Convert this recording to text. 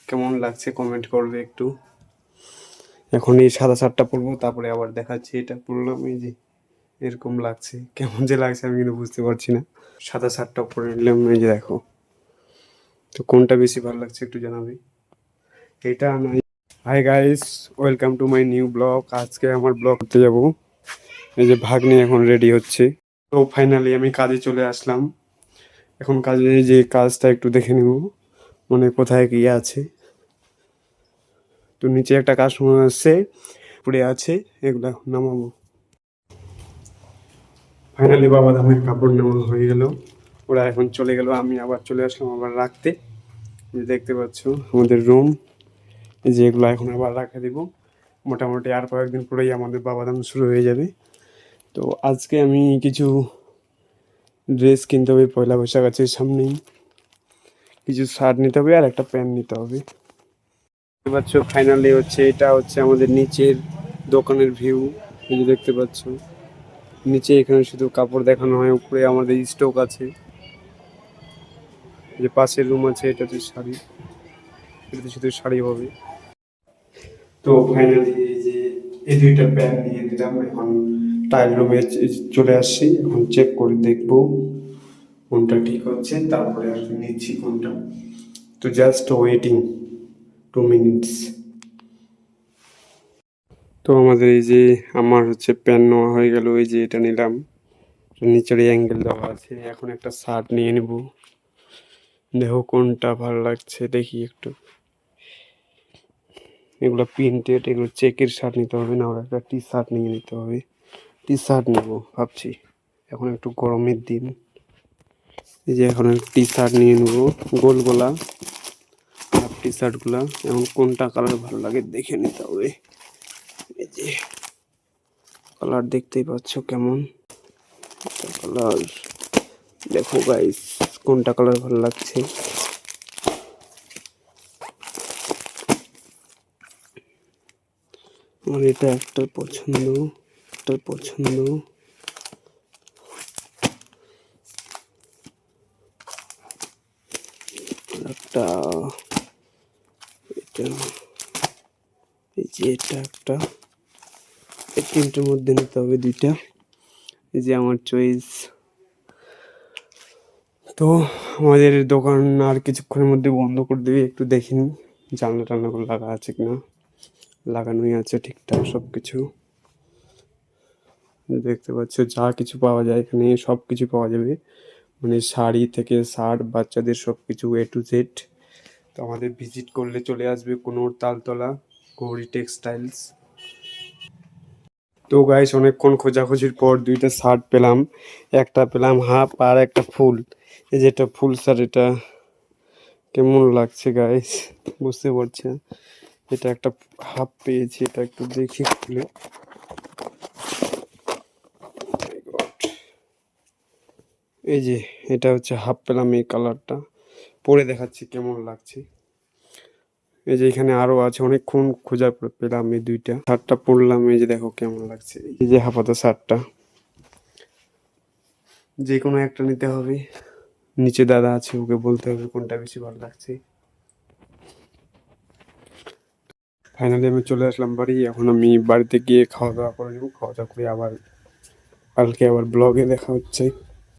কেমন লাগছে কমেন্ট করবে একটু। এখন এই সাদা শার্টটা পরবো, তারপরে আবার দেখাচ্ছি এটা পরলাম, এই যে এরকম লাগছে। কেমন যে লাগছে আমি কিন্তু বুঝতে পারছি না। সাদা শার্টটা পরে নিলাম, এই যে দেখো। তো কোনটা বেশি ভালো লাগছে একটু জানাবে। এটা নাই। Hi guys, welcome to my new blog. আজকে আমার ব্লগ করতে যাব। এই যে ভাগ্নে এখন রেডি হচ্ছে। তো ফাইনালি আমি কাজে চলে আসলাম। এখন কাজে যে কাজটা একটু দেখে নেব, মানে কোথায় কি আছে। তো নিচে একটা কাস্টমার আসছে, পড়ে আছে, এগুলা নামাবো। ফাইনালি বাবা ধামের কাপড় নেওয়া হয়ে গেল। ওরা এখন চলে গেল, আমি আবার চলে আসলাম আবার রাখতে। যে দেখতে পাচ্ছ আমাদের রুম, যে এগুলো এখন আবার রাখা দিব। মোটামুটি আর কয়েকদিন পরেই আমাদের বাবাধাম শুরু হয়ে যাবে। তো আজকে আমি কিছু ড্রেস কিনতে হবে, পয়লা বৈশাখ আছে সামনেই। কিছু শার্ট নিতে হবে আর একটা প্যান্ট নিতে হবে। দেখতে পাচ্ছ ফাইনালি হচ্ছে, এটা হচ্ছে আমাদের নিচের দোকানের ভিউ। এই যে দেখতে পাচ্ছ নিচে এখানে শুধু কাপড় দেখানো হয়, উপরে আমাদের স্টক আছে। যে পাশের রুম আছে, এটাতে শাড়ি, এটাতে শুধু শাড়ি হবে। তো ফাইনালি এই যে এই দুইটা প্যান্ট নিয়ে দিলাম। এখন ট্রায়াল রুমে চলে আসছি, এখন চেক করে দেখবো কোনটা ঠিক হচ্ছে, তারপরে আর নিচ্ছি কোনটা। তো জাস্ট ওয়েটিং 2 মিনিটস। তো আমাদের এই যে আমার হচ্ছে প্যান্ট নেওয়া হয়ে গেল, এই যে এটা নিলাম, নিচের অ্যাঙ্গেল দেওয়া আছে। এখন একটা শার্ট নিয়ে নেব, দেখো কোনটা ভালো লাগছে দেখি একটু। এগুলো প্রিন্টেড, এগুলো চেকের শার্ট নিতে হবে, না ওরা একটা টি শার্ট নিয়ে নিতে হবে। টি শার্ট নেবো ভাবছি, এখন একটু গরমের দিন। এই যে এখন টি শার্ট নিয়ে নেবো, গোল গোলা হাফ টি শার্টগুলা। এখন কোনটা কালার ভালো লাগে দেখে নিতে হবে। এই যে কালার দেখতেই পাচ্ছ কেমন কালার, দেখো গাইস কোনটা কালার ভালো লাগছে। আমার এটা একটা পছন্দ, একটা পছন্দ। একটা এটা, এই যে এটা একটা, এই তিনটের মধ্যে নিতে হবে দুইটা। এই যে আমার চয়েস। তো আমাদের দোকান আর কিছুক্ষণের মধ্যে বন্ধ করে দেবে, একটু দেখিনি জানলা টানলাগুলো লাগা আছে কিনা। লাগানোই আছে ঠিকঠাক সব কিছু। দেখতে পাচ্ছ যা কিছু পাওয়া যায় এখানে, সব কিছু পাওয়া যাবে, মানে শাড়ি থেকে শার্ট, বাচ্চাদের সব কিছু A to Z। তো আমাদের ভিজিট করলে চলে আসবে কোনোর তালতলা, গৌরী টেক্সটাইলস। তো গাইস অনেকক্ষণ খোঁজাখুঁজির পর দুইটা শার্ট পেলাম, একটা পেলাম হাফ আর একটা ফুল। এই যেটা ফুল শার্ট, এটা কেমন লাগছে গাইস বুঝতে পারছি না। এটা একটা হাফ পেয়েছি, এটা একটু দেখি খুলে। এই যে এটা হচ্ছে হাফ পেলাম, এই কালারটা পরে দেখাচ্ছি কেমন লাগছে। এই যে এখানে আরো আছে, অনেকক্ষণ খোঁজার পর পেলাম এই দুইটা শার্টটা পরলাম। এই যে দেখো কেমন লাগছে, এই যে হাফাতা শার্টটা, যে কোনো একটা নিতে হবে। নিচে দাদা আছে, ওকে বলতে হবে কোনটা বেশি ভালো লাগছে। ফাইনালি আমি চলে আসলাম বাড়ি। এখন আমি বাড়িতে গিয়ে খাওয়া দাওয়া করে নেবো, খাওয়া দাওয়া করে আবার কালকে আবার ব্লগে দেখা হচ্ছে।